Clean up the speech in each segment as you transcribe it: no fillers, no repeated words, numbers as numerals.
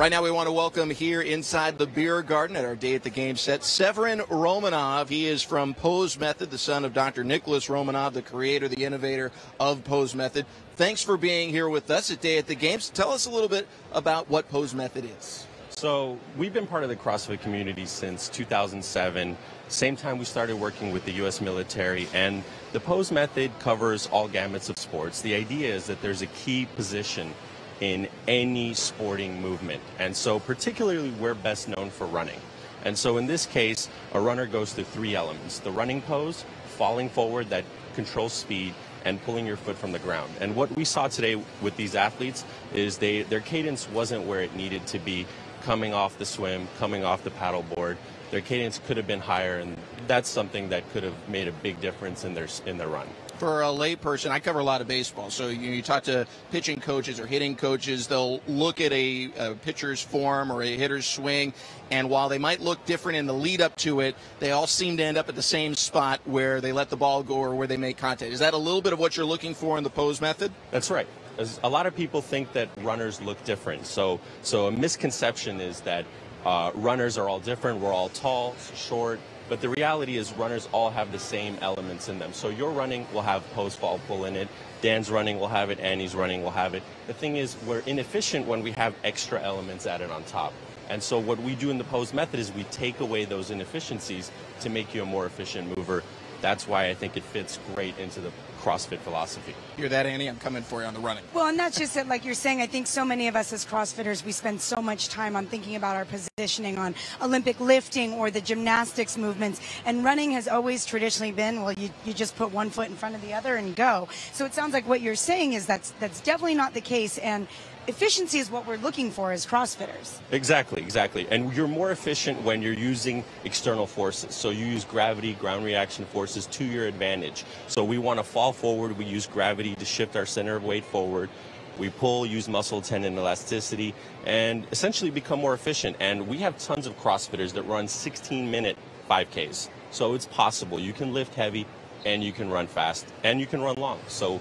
Right now we want to welcome here inside the beer garden at our Day at the Game set, Severin Romanov. He is from Pose Method, the son of Dr. Nicholas Romanov, the creator, the innovator of Pose Method. Thanks for being here with us at Day at the Games. Tell us a little bit about what Pose Method is. So we've been part of the CrossFit community since 2007. Same time we started working with the U.S. military, and the Pose Method covers all gamuts of sports. The idea is that there's a key position in any sporting movement, and so particularly we're best known for running. And so in this case, a runner goes through three elements: the running pose, falling forward that controls speed, and pulling your foot from the ground. And what we saw today with these athletes is their cadence wasn't where it needed to be, coming off the swim, coming off the paddleboard. Their cadence could have been higher, and that's something that could have made a big difference in their run. For a lay person, I cover a lot of baseball, so you talk to pitching coaches or hitting coaches, they'll look at a pitcher's form or a hitter's swing, and while they might look different in the lead up to it, they all seem to end up at the same spot where they let the ball go or where they make contact. Is that a little bit of what you're looking for in the Pose Method? That's right. A lot of people think that runners look different, so a misconception is that runners are all different. We're all tall, short, but the reality is runners all have the same elements in them. So your running will have pose, fall, pull in it. Dan's running will have it. Annie's running will have it. The thing is, we're inefficient when we have extra elements added on top. And so what we do in the Pose Method is we take away those inefficiencies to make you a more efficient mover. That's why I think it fits great into the CrossFit philosophy. Hear that, Annie? I'm coming for you on the running. Well, and that's just it. Like you're saying, I think so many of us as CrossFitters, we spend so much time on thinking about our positioning on Olympic lifting or the gymnastics movements. And running has always traditionally been, well, you just put one foot in front of the other and go. So it sounds like what you're saying is that's definitely not the case. And efficiency is what we're looking for as CrossFitters. Exactly. And you're more efficient when you're using external forces. So you use gravity, ground reaction forces to your advantage. So we want to fall forward. We use gravity to shift our center of weight forward. We pull, use muscle tendon elasticity, and essentially become more efficient. And we have tons of CrossFitters that run 16-minute 5Ks. So it's possible. You can lift heavy, and you can run fast, and you can run long. So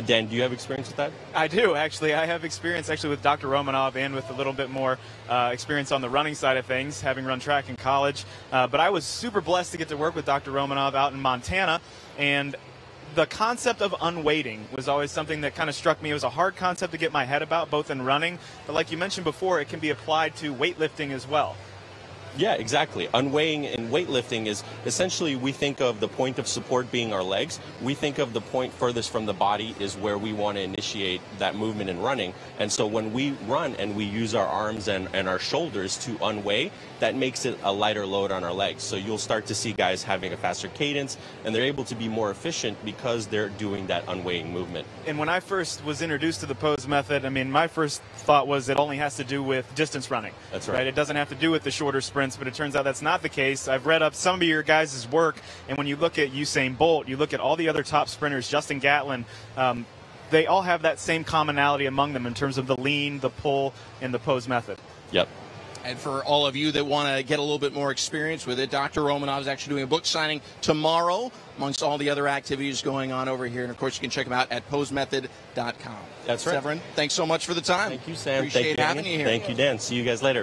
Dan, do you have experience with that? I do, actually. I have experience with Dr. Romanov and with a little bit more experience on the running side of things, having run track in college. But I was super blessed to get to work with Dr. Romanov out in Montana, and the concept of unweighting was always something that kind of struck me. It was a hard concept to get my head about, both in running, but like you mentioned before, it can be applied to weightlifting as well. Yeah, exactly. Unweighing in weightlifting is essentially, we think of the point of support being our legs. We think of the point furthest from the body is where we want to initiate that movement in running. And so when we run and we use our arms and our shoulders to unweigh, that makes it a lighter load on our legs. So you'll start to see guys having a faster cadence, and they're able to be more efficient because they're doing that unweighing movement. And when I first was introduced to the Pose Method, I mean, my first thought was it only has to do with distance running. That's right. It doesn't have to do with the shorter sprints, but it turns out that's not the case. I've read up some of your guys' work, and when you look at Usain Bolt, you look at all the other top sprinters, Justin Gatlin, they all have that same commonality among them in terms of the lean, the pull, and the Pose Method. Yep. And for all of you that want to get a little bit more experience with it, Dr. Romanov is actually doing a book signing tomorrow, amongst all the other activities going on over here. And, of course, you can check him out at posemethod.com. That's right. Severin, thanks so much for the time. Thank you, Sam. Appreciate having you here. Thank you, Dan. See you guys later.